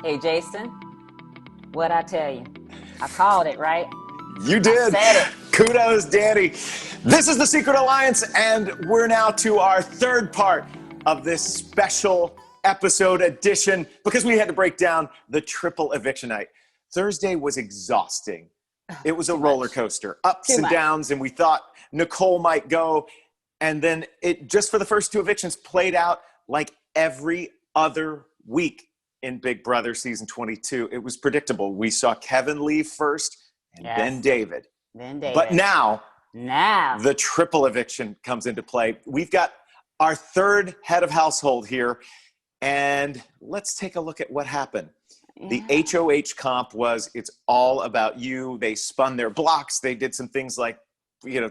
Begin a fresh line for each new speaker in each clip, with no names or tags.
Hey, Jason, what'd I tell you? I called it, right?
You did.
I said it.
Kudos, Dani. This is The Secret Alliance, and we're now to our third part of this special episode edition because we had to break down the triple eviction night. Thursday was exhausting. It was a roller coaster, ups and downs, and we thought Nicole might go. And then it, just for the first two evictions, played out like every other week in Big Brother season 22. It was predictable. We saw Kevin leave first and then David. But now the triple eviction comes into play. We've got our third head of household here, and let's take a look at what happened. The HOH comp was, it's all about you. They spun their blocks. They did some things like,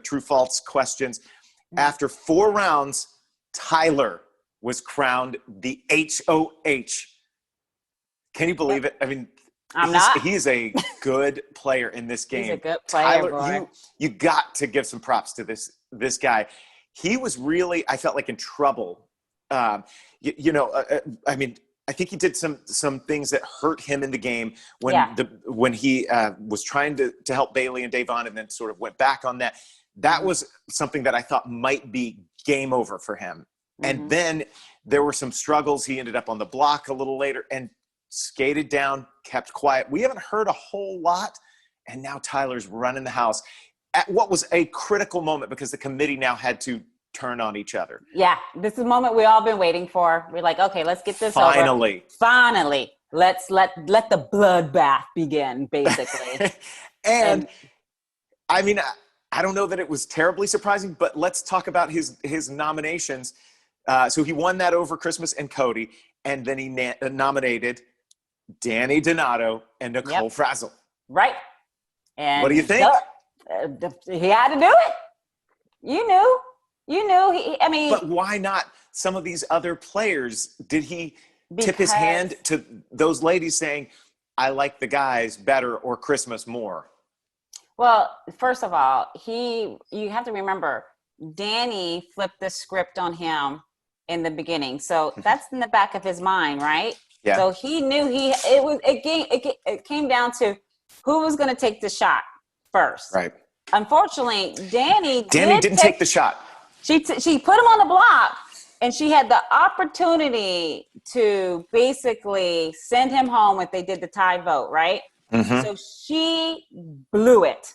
true false questions. After 4 rounds, Tyler was crowned the HOH. Can you believe it? I mean, he's a good player in this game.
He's a good player,
Tyler, you got to give some props to this guy. He was really, I felt like, in trouble. I mean, I think he did some things that hurt him in the game when he was trying to help Bayleigh and Davon, and then sort of went back on that. That was something that I thought might be game over for him. And then there were some struggles. He ended up on the block a little later and skated down, kept quiet. We haven't heard a whole lot, and now Tyler's running the house at what was a critical moment because the committee now had to turn on each other. Yeah,
this is the moment we all been waiting for. We're like, okay, let's get this over. Finally, let's let the bloodbath begin, basically.
and I mean, I don't know that it was terribly surprising, but let's talk about his nominations. So he won that over Christmas and Cody, and then he nominated Dani Donato and Nicole Franzel.
Right. And
what do you think?
He had to do it. You knew.
But why not some of these other players? Did he tip his hand to those ladies saying, I like the guys better or Christmas more?
Well, first of all, you have to remember, Dani flipped the script on him in the beginning. So that's in the back of his mind, right? Yeah. So he knew it came down to who was going to take the shot first.
Right.
Unfortunately, Dani
didn't take the shot.
She put him on the block, and she had the opportunity to basically send him home if they did the tie vote, right? So she blew it.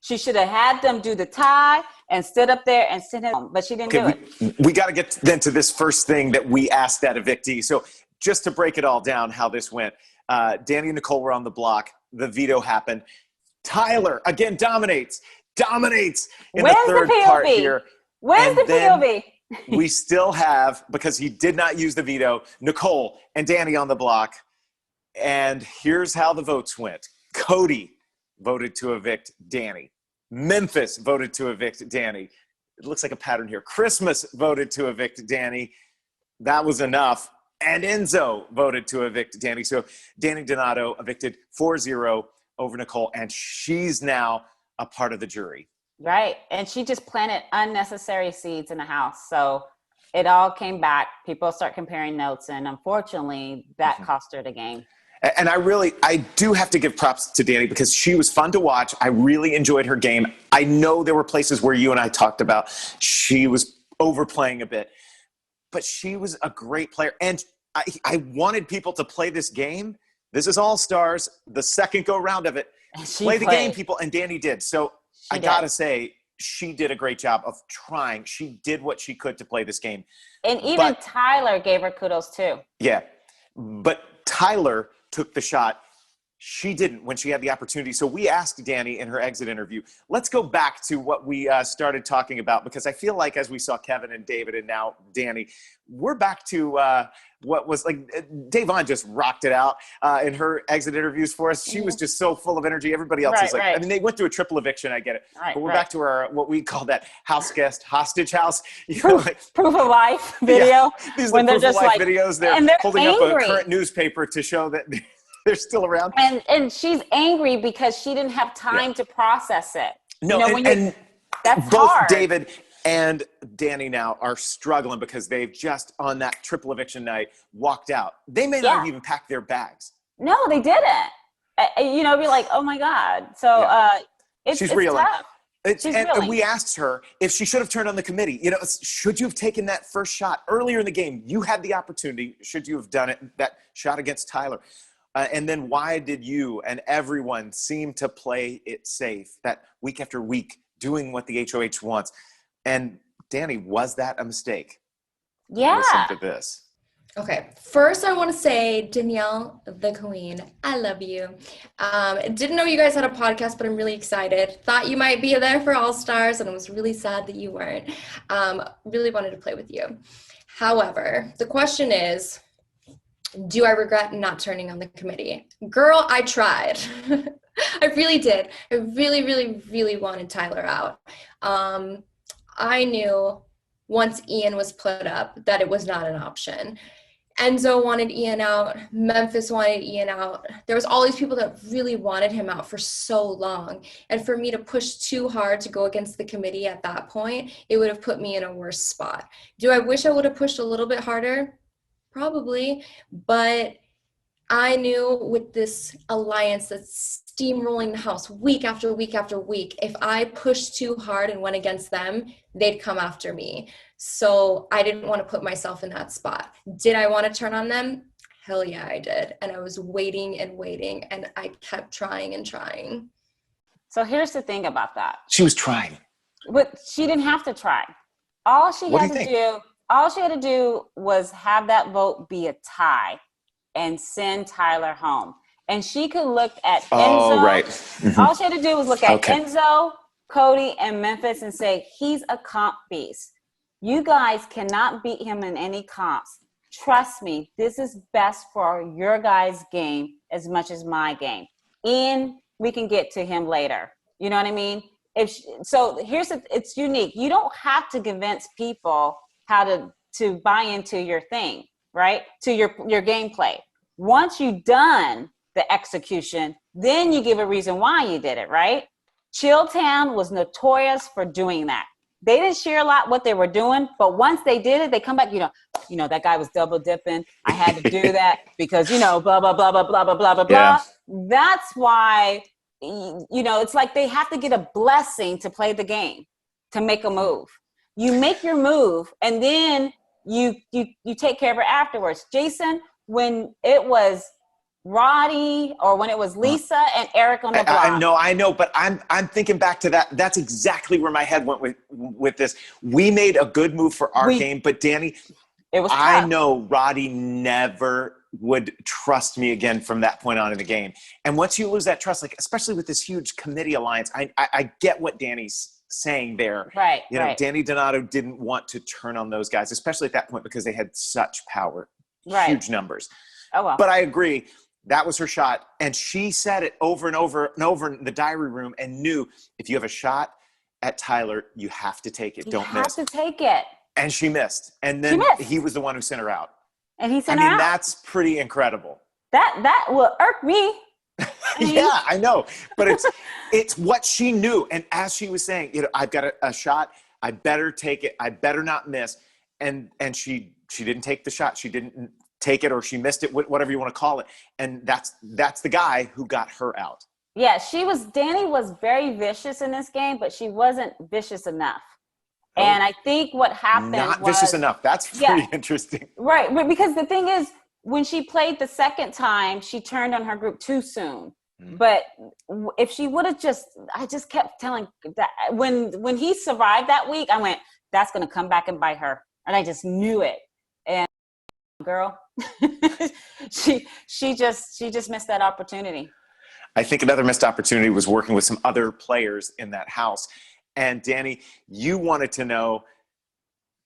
She should have had them do the tie and stood up there and send him home, but she didn't do it.
We got to get then to this first thing that we asked that evictee. So just to break it all down, how this went. Dani and Nicole were on the block. The veto happened. Tyler, again, dominates in the third part here.
Where's the POV?
We still have, because he did not use the veto, Nicole and Dani on the block. And here's how the votes went. Cody voted to evict Dani. Memphis voted to evict Dani. It looks like a pattern here. Christmas voted to evict Dani. That was enough. And Enzo voted to evict Dani. So Dani Donato evicted 4-0 over Nicole, and she's now a part of the jury.
Right. And she just planted unnecessary seeds in the house. So it all came back. People start comparing notes, and unfortunately, that cost her the game.
And I do have to give props to Dani because she was fun to watch. I really enjoyed her game. I know there were places where you and I talked about she was overplaying a bit, but she was a great player. And I wanted people to play this game. This is All Stars, the second go round of it. Play the game, people, and Dani did. So I got to say, she did a great job of trying. She did what she could to play this game.
And even Tyler gave her kudos too.
Yeah. But Tyler took the shot. She didn't when she had the opportunity. So we asked Dani in her exit interview, let's go back to what we started talking about, because I feel like as we saw Kevin and David and now Dani, we're back to what was like Davon just rocked it out in her exit interviews for us. She was just so full of energy. Everybody else is like, I mean, they went through a triple eviction. I get it. But we're back to our, what we call that house guest hostage house.
Proof of life video.
Yeah, these are the proof of life videos. They're holding up a current newspaper to show that they're still around.
And she's angry because she didn't have time to process it.
No, that's both hard. David and Dani now are struggling because they've just, on that triple eviction night, walked out. They may not have even packed their bags.
No, they didn't. You know, be like, oh my God. So it's
reeling.
tough.
And we asked her if she should have turned on the committee. You know, should you have taken that first shot earlier in the game? You had the opportunity. Should you have done it? That shot against Tyler. And then why did you and everyone seem to play it safe that week after week, doing what the HOH wants? And Dani, was that a mistake?
Yeah.
Listen to this.
Okay, first I want to say, Danielle, the queen, I love you. Didn't know you guys had a podcast, but I'm really excited. Thought you might be there for All Stars, and I was really sad that you weren't. Really wanted to play with you. However, the question is, do I regret not turning on the committee? Girl, I tried. I really did. I really, really, really wanted Tyler out. I knew once Ian was put up that it was not an option. Enzo wanted Ian out. Memphis wanted Ian out. There was all these people that really wanted him out for so long. And for me to push too hard to go against the committee at that point, it would have put me in a worse spot. Do I wish I would have pushed a little bit harder? Probably. But I knew with this alliance that's steamrolling the house week after week after week, if I pushed too hard and went against them, they'd come after me. So I didn't want to put myself in that spot. Did I want to turn on them? Hell yeah, I did. And I was waiting and waiting, and I kept trying and trying.
So here's the thing about that.
She was trying.
But she didn't have to try. All she had to do was have that vote be a tie and send Tyler home. And she could look at Enzo.
Oh, right. Mm-hmm.
All she had to do was look at Enzo, Cody, and Memphis and say, he's a comp beast. You guys cannot beat him in any comps. Trust me, this is best for your guys' game as much as my game. Ian, we can get to him later. You know what I mean? It's unique. You don't have to convince people how to buy into your thing, right? To your gameplay. Once you've done the execution, then you give a reason why you did it, right? Chilltown was notorious for doing that. They didn't share a lot what they were doing, but once they did it, they come back, you know, that guy was double dipping. I had to do that because, blah, blah, blah, blah, blah, blah, blah, blah,
yeah.
blah. That's why, it's like they have to get a blessing to play the game, to make a move. You make your move, and then you take care of it afterwards. Jason, when it was Roddy or when it was Lisa and Eric on the block.
I know, but I'm thinking back to that. That's exactly where my head went with this. We made a good move for our game, but Dani,
it was tough.
I know Roddy never would trust me again from that point on in the game. And once you lose that trust, like especially with this huge committee alliance, I get what Dani's saying there.
Right.
Dani Donato didn't want to turn on those guys, especially at that point because they had such power, huge numbers.
Oh well.
But I agree. That was her shot. And she said it over and over and over in the diary room and knew if you have a shot at Tyler, you have to take it. Don't miss.
You have to take it.
And she missed. And then he was the one who sent her out.
And he sent her out.
That's pretty incredible.
That will irk me.
Yeah, I know. But it's what she knew. And as she was saying, I've got a shot. I better take it. I better not miss. And she didn't take the shot. She didn't take it, or she missed it, whatever you want to call it. And that's the guy who got her out.
Yeah, Dani was very vicious in this game, but she wasn't vicious enough. Oh, and I think what happened
not vicious enough. That's pretty interesting.
Right, because the thing is, when she played the second time, she turned on her group too soon. Mm-hmm. But if she would have I just kept telling that when he survived that week, I went, that's going to come back and bite her. And I just knew it. And girl, she just missed that opportunity.
I think another missed opportunity was working with some other players in that house. And Dani, you wanted to know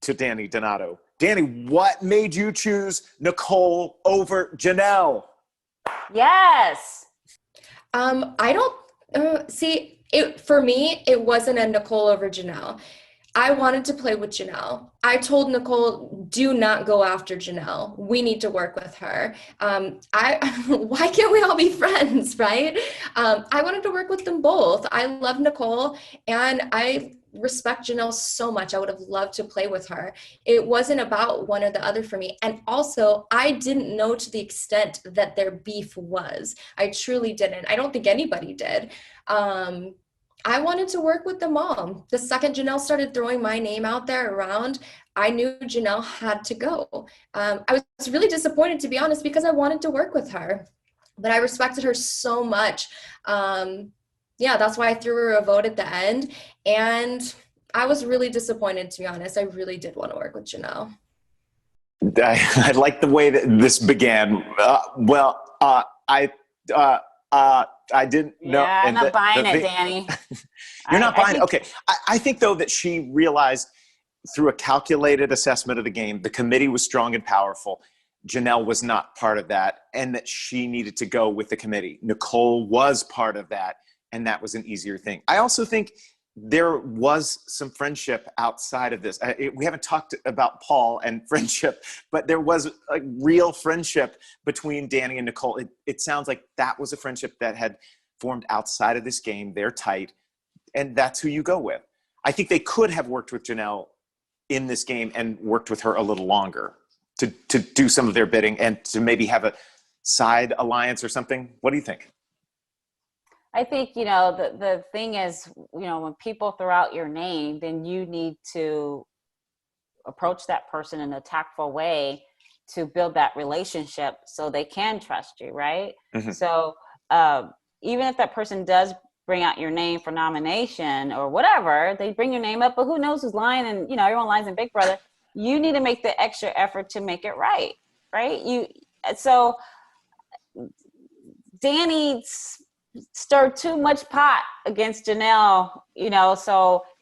to Dani Donato. Dani, what made you choose Nicole over Janelle?
Yes.
I don't see it. For me, it wasn't a Nicole over Janelle. I wanted to play with Janelle. I told Nicole, do not go after Janelle. We need to work with her. Why can't we all be friends, right? I wanted to work with them both. I love Nicole, and I respect Janelle so much. I would have loved to play with her. It wasn't about one or the other for me. And also, I didn't know to the extent that their beef was. I truly didn't. I don't think anybody did. I wanted to work with them all. The second Janelle started throwing my name out there around, I knew Janelle had to go. I was really disappointed, to be honest, because I wanted to work with her. But I respected her so much. Yeah, that's why I threw her a vote at the end. And I was really disappointed, to be honest. I really did want to work with Janelle.
I like the way that this began. I didn't know.
Yeah, I'm not buying it, Dani.
You're not buying it? Okay. I think, though, that she realized through a calculated assessment of the game, the committee was strong and powerful. Janelle was not part of that, and that she needed to go with the committee. Nicole was part of that, and that was an easier thing. I also think there was some friendship outside of this. We haven't talked about Paul and friendship, but there was a real friendship between Dani and Nicole. It sounds like that was a friendship that had formed outside of this game. They're tight, and that's who you go with. I think they could have worked with Janelle in this game and worked with her a little longer to do some of their bidding and to maybe have a side alliance or something. What do you think?
I think, the thing is, when people throw out your name, then you need to approach that person in a tactful way to build that relationship so they can trust you, right? Mm-hmm. So even if that person does bring out your name for nomination or whatever, they bring your name up, but who knows who's lying, and everyone lies in Big Brother. You need to make the extra effort to make it right? So Dani stirred too much pot against Janelle,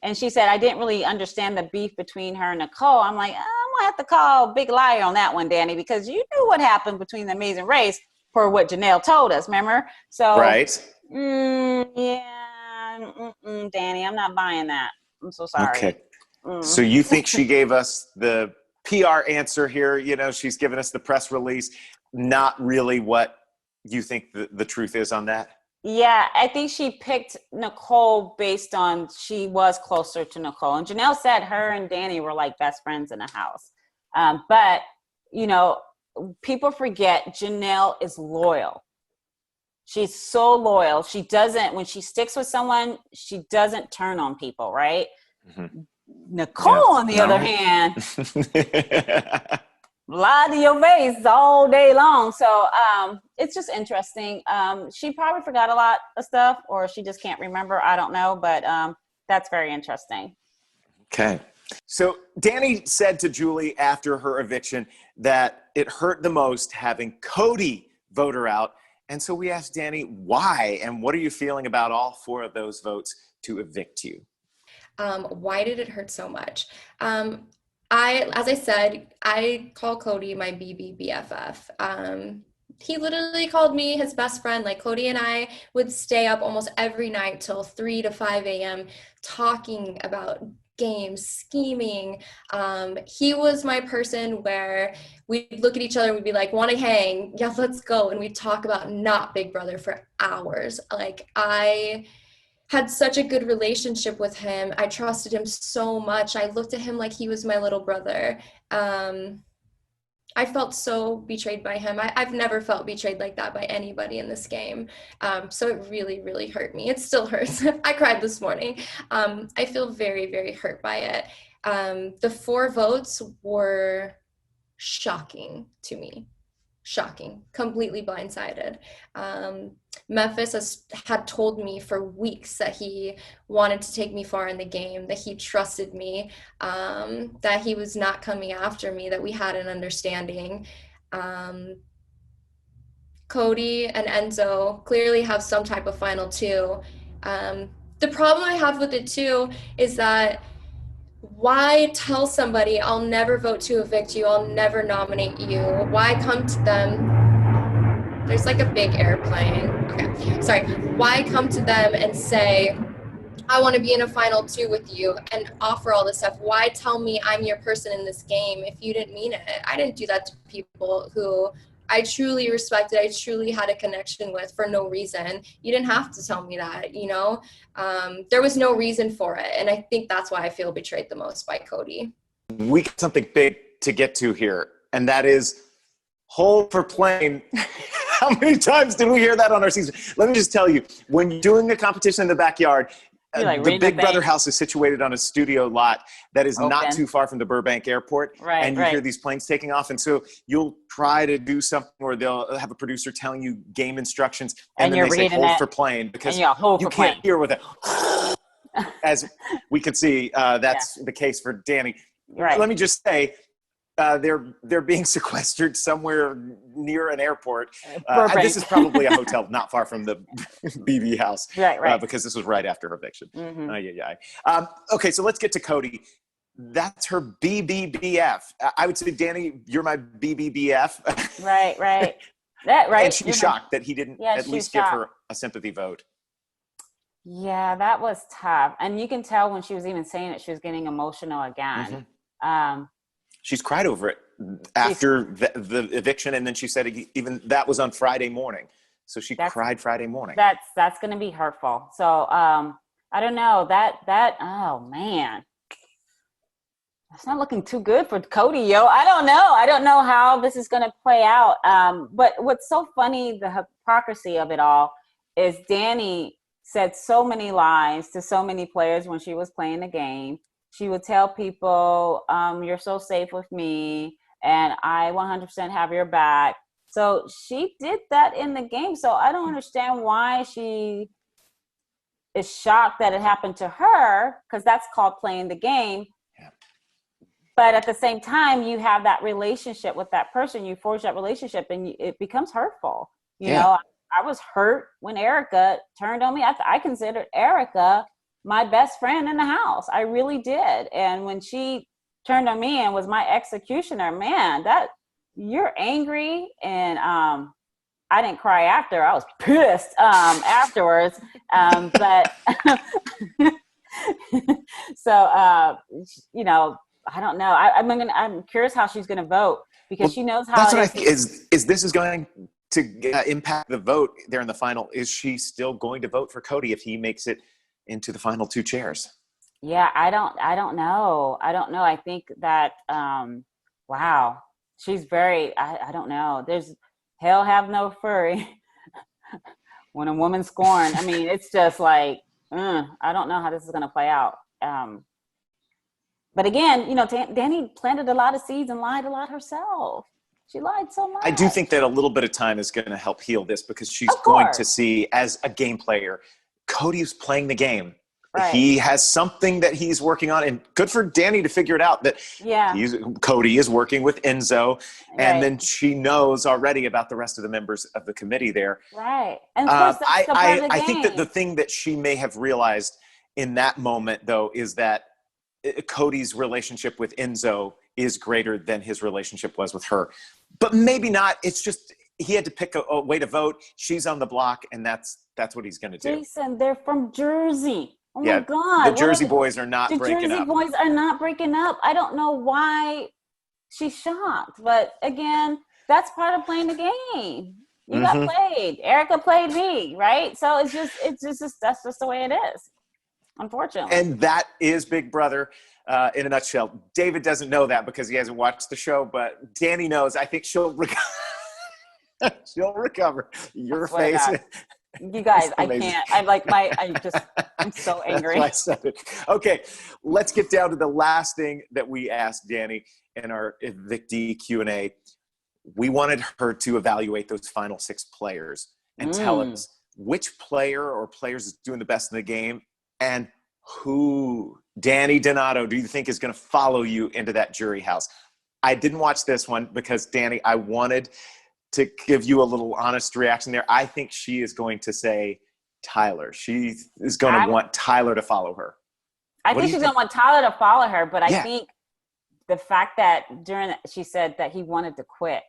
and she said, I didn't really understand the beef between her and Nicole. I'm like, I'm gonna have to call big liar on that one, Dani, because you knew what happened between the Amazing Race for what Janelle told us, remember? So
right.
Dani, I'm not buying that. I'm so sorry.
Okay. So you think she gave us the PR answer here? She's given us the press release, not really what you think the truth is on that?
Yeah, I think she picked Nicole based on she was closer to Nicole. And Janelle said her and Dani were like best friends in the house. But, people forget Janelle is loyal. She's so loyal. She doesn't, when she sticks with someone, she doesn't turn on people, right? Mm-hmm. Nicole, on the other hand, lie to your face all day long. So it's just interesting. She probably forgot a lot of stuff, or she just can't remember. I don't know, but that's very interesting.
Okay. So Dani said to Julie after her eviction that it hurt the most having Cody vote her out. And so we asked Dani why, and what are you feeling about all 4 of those votes to evict you?
Why did it hurt so much? As I said, I call Cody my BFF. He literally called me his best friend. Like, Cody and I would stay up almost every night till 3 to 5 a.m. talking about games, scheming. He was my person where we'd look at each other and we'd be like, want to hang? Yeah, let's go. And we'd talk about not Big Brother for hours. Like, I had such a good relationship with him. I trusted him so much. I looked at him like he was my little brother. I felt so betrayed by him. I've never felt betrayed like that by anybody in this game. So it really, really hurt me. It still hurts. I cried this morning. I feel very, very hurt by it. The 4 votes were shocking to me. Shocking, completely blindsided. Memphis had told me for weeks that he wanted to take me far in the game, that he trusted me, that he was not coming after me, that we had an understanding. Cody and Enzo clearly have some type of final 2. The problem I have with it too is that why tell somebody I'll never vote to evict you, I'll never nominate you? Why come to them? There's like a big airplane. Okay, sorry. Why come to them and say, I want to be in a final 2 with you and offer all this stuff? Why tell me I'm your person in this game if you didn't mean it? I didn't do that to people who I truly respected, I truly had a connection with for no reason. You didn't have to tell me that, you know? There was no reason for it. And I think that's why I feel betrayed the most by Cody.
We got something big to get to here, and that is hold for playing. How many times did we hear that on our season? Let me just tell you, when you're doing a competition in the backyard, the Big Brother house is situated on a studio lot that is not too far from the Burbank airport.
Right,
and you hear these planes taking off. And so you'll try to do something, or they'll have a producer telling you game instructions. And then they say hold for plane, because you can't hear with it. As we can see, that's the case for Dani.
Right.
Let me just say, they're being sequestered somewhere near an airport. This is probably a hotel not far from the BB house.
Right.
Because this was right after her eviction. Okay, so let's get to Cody. That's her BBBF. I would say, Dani, you're my BBBF.
Right. Right.
And she's shocked that he didn't at least give her a sympathy vote.
Yeah, that was tough. And you can tell when she was even saying it, she was getting emotional again.
She's cried over it after the eviction, and then she said even that was on Friday morning. So she cried Friday morning.
That's going to be hurtful. So I don't know oh man, it's not looking too good for Cody, yo. I don't know how this is going to play out. But what's so funny, the hypocrisy of it all, is Dani said so many lies to so many players when she was playing the game. She would tell people, you're so safe with me, and I 100% have your back. So she did that in the game. So I don't understand why she is shocked that it happened to her, because that's called playing the game. Yeah. But at the same time, you have that relationship with that person. You forge that relationship, and it becomes hurtful. You know, I was hurt when Erica turned on me. I considered Erica my best friend in the house. I really did. And when she turned on me and was my executioner, man, that you're angry. And I didn't cry after. I was pissed afterwards. But so you know, I don't know. I'm curious how she's going to vote, because she knows how.
That's what I think is this is going to impact the vote there in the final. Is she still going to vote for Cody if he makes it into the final two chairs?
Yeah, I don't know. I think that, wow, she's very, I don't know. There's hell have no fury when a woman scorned. I mean, it's just like, I don't know how this is going to play out. But again, you know, Dani planted a lot of seeds and lied a lot herself. She lied so much.
I do think that a little bit of time is going to help heal this, because she's going to see, as a game player, Cody's playing the game. Right. He has something that he's working on, and good for Dani to figure it out that Cody is working with Enzo, and then she knows already about the rest of the members of the committee there.
Right. And of course, that's
I think that the thing that she may have realized in that moment, though, is that Cody's relationship with Enzo is greater than his relationship was with her. But maybe not. It's just he had to pick a way to vote. She's on the block, and that's what he's going to do.
Jason, they're from Jersey. Oh my God.
The Jersey boys are not breaking up.
The Jersey boys are not breaking up. I don't know why she's shocked. But again, that's part of playing the game. You got played. Erica played me, right? So it's just that's just the way it is, unfortunately.
And that is Big Brother in a nutshell. David doesn't know that because he hasn't watched the show, but Dani knows. I think she'll recover. She'll recover. Your face.
You guys, I can't. I'm so angry.
That's why I said it. Okay, let's get down to the last thing that we asked Dani in our Evicted Q&A. We wanted her to evaluate those final 6 players and tell us which player or players is doing the best in the game, and who, Dani Donato, do you think is going to follow you into that jury house? I didn't watch this one because, Dani, I wanted to give you a little honest reaction there. I think she is going to say Tyler. She is going to want Tyler to follow her.
I think she's going to want Tyler to follow her, but I think the fact that she said that he wanted to quit,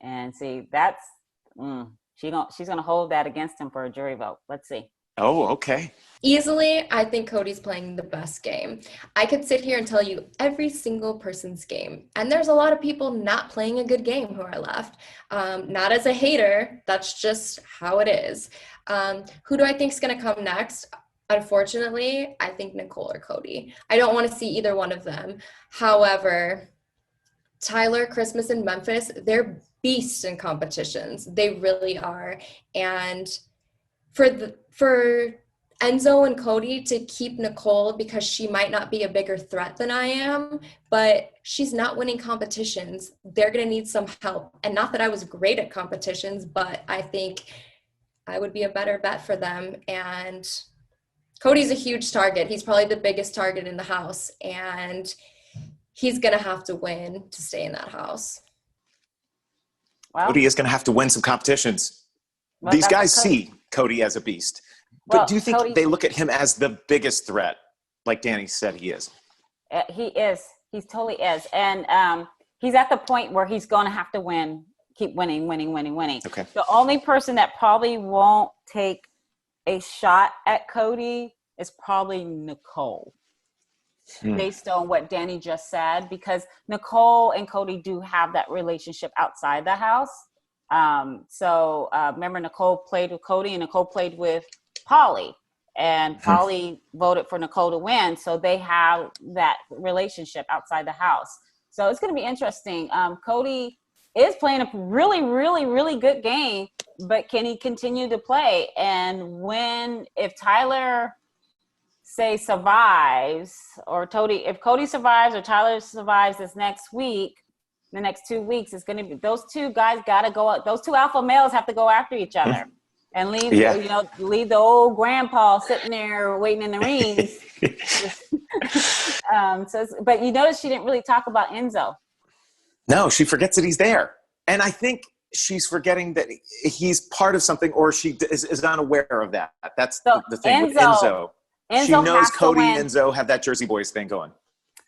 and see, that's she's going to hold that against him for a jury vote. Let's see.
Oh, okay.
Easily, I think Cody's playing the best game. I could sit here and tell you every single person's game. And there's a lot of people not playing a good game who are left. Not as a hater, that's just how it is. Who do I think is going to come next? Unfortunately, I think Nicole or Cody. I don't want to see either one of them. However, Tyler, Christmas, and Memphis, they're beasts in competitions. They really are. And for Enzo and Cody to keep Nicole, because she might not be a bigger threat than I am, but she's not winning competitions. They're going to need some help. And not that I was great at competitions, but I think I would be a better bet for them. And Cody's a huge target. He's probably the biggest target in the house. And he's going to have to win to stay in that house.
Well,
Cody is going to have to win some competitions.
Well,
These guys see Cody as a beast. But
Well,
do you think
Cody-
they look at him as the biggest threat, like Dani said he is?
He is. He totally is. And he's at the point where he's going to have to win, keep winning.
Okay.
The only person that probably won't take a shot at Cody is probably Nicole, based on what Dani just said, because Nicole and Cody do have that relationship outside the house. So remember, Nicole played with Cody and Nicole played with Pauly, and Pauly voted for Nicole to win. So they have that relationship outside the house. So it's going to be interesting. Cody is playing a really, really, really good game, but can he continue to play? And if Tyler say survives, or if Cody survives or Tyler survives this next week, the next 2 weeks, it's going to be, those two guys got to go out. Those two alpha males have to go after each other. And leave the old grandpa sitting there waiting in the rings. But you notice she didn't really talk about Enzo.
No, she forgets that he's there. And I think she's forgetting that he's part of something, or she is unaware of that. That's the thing with Enzo. She knows Cody and Enzo have that Jersey Boys thing going.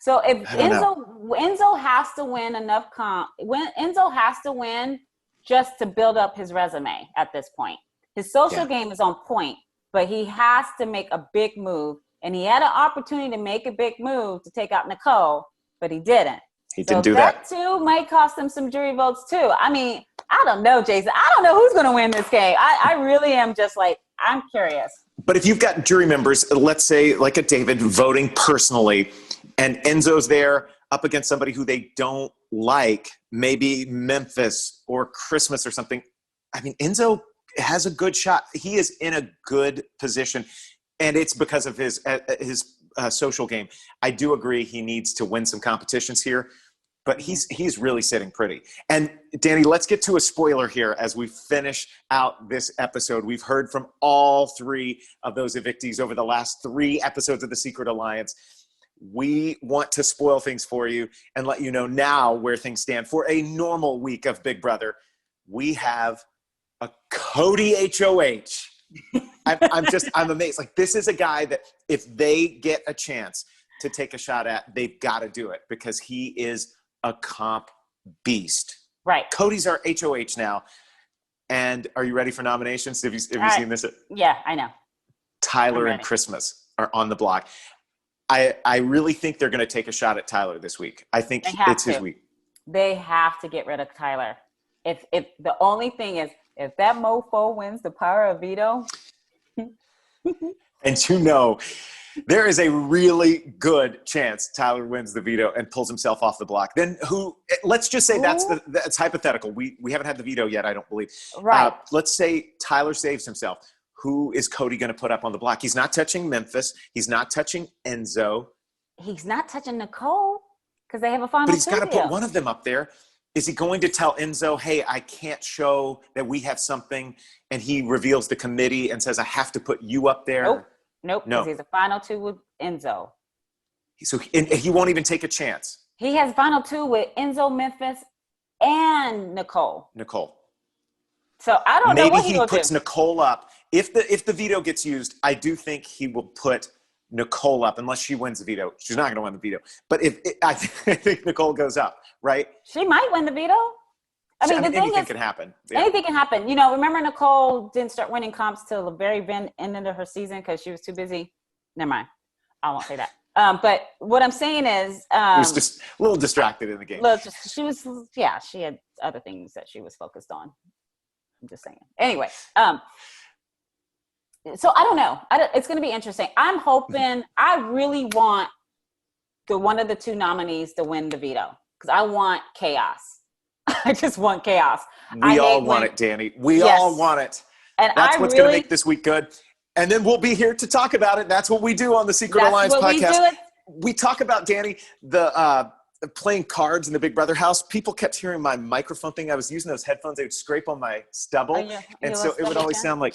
So if Enzo has to win enough Enzo has to win just to build up his resume at this point. His social game is on point, but he has to make a big move. And he had an opportunity to make a big move to take out Nicole, but he didn't.
He didn't do that.
That too might cost him some jury votes too. I mean, I don't know, Jason. I don't know who's going to win this game. I really am just like, I'm curious.
But if you've got jury members, let's say like a David voting personally, and Enzo's there up against somebody who they don't like, maybe Memphis or Christmas or something. I mean, Enzo has a good shot. He is in a good position, and it's because of his social game. I do agree he needs to win some competitions here, but he's really sitting pretty. And Dani, let's get to a spoiler here as we finish out this episode. We've heard from all three of those evictees over the last 3 episodes of The Secret Alliance. We want to spoil things for you and let you know now where things stand. For a normal week of Big Brother, we have a Cody HOH. I'm amazed. Like, this is a guy that if they get a chance to take a shot at, they've got to do it because he is a comp beast.
Right.
Cody's our HOH now. And are you ready for nominations? Have you seen this?
Yeah, I know.
Tyler and Christmas are on the block. I really think they're going to take a shot at Tyler this week. I think it's his week.
They have to get rid of Tyler. If the only thing is, if that mofo wins the power of veto.
And there is a really good chance Tyler wins the veto and pulls himself off the block. Then let's just say that's hypothetical. We haven't had the veto yet, I don't believe.
Right.
Let's say Tyler saves himself. Who is Cody going to put up on the block? He's not touching Memphis. He's not touching Enzo.
He's not touching Nicole because they have a final.
But he's got to put one of them up there. Is he going to tell Enzo, hey, I can't show that we have something, and he reveals the committee and says, I have to put you up there?
Nope. No. He's a final 2 with Enzo.
So he won't even take a chance.
He has final 2 with Enzo, Memphis, and Nicole. So I don't know what he
puts Nicole up. If the veto gets used, I do think he will put Nicole up unless she wins the veto. She's not going to win the veto. But I think Nicole goes up, right?
She might win the veto. I mean, the thing
anything
is,
can happen.
Anything can happen. Remember Nicole didn't start winning comps till the very end of her season because she was too busy. Never mind. I won't say that. But what I'm saying is,
She was just a little distracted in the game.
She had other things that she was focused on. I'm just saying. Anyway, so I don't know. It's going to be interesting. I'm hoping. I really want one of the two nominees to win the veto because I want chaos. I just want chaos.
We all want it, Dani. We all want it.
And
that's what's going to make this week good. And then we'll be here to talk about it. That's what we do on the Secret Alliance podcast. We talk about, Dani, the playing cards in the Big Brother house. People kept hearing my microphone thing. I was using those headphones. They would scrape on my stubble. And so it would always sound like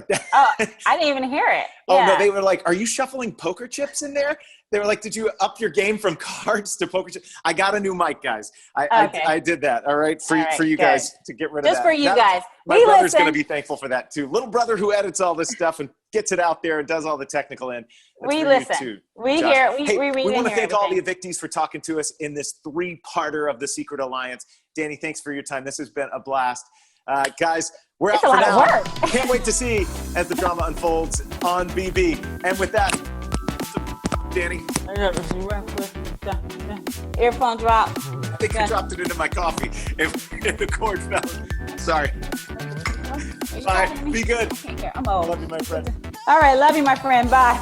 that.
Oh, I didn't even hear it.
Oh, no, they were like, are you shuffling poker chips in there? They were like, did you up your game from cards to poker chips? I got a new mic, guys. I did that, all right, for you guys to get rid of that.
Just for you guys.
My brother's going to be thankful for that, too. Little brother who edits all this stuff and gets it out there and does all the technical end.
We listen. We hear. We
want to thank all the evictees for talking to us in this 3-parter of the Secret Alliance. Dani, thanks for your time. This has been a blast. Guys, we're out for now. Can't wait to see as the drama unfolds on BB. And with that, Dani.
Earphone drop.
I think I dropped it into my coffee. If the cord fell. Sorry. Bye. Be good.
I'm old.
Love you, my friend.
All right. Love you, my friend. Bye.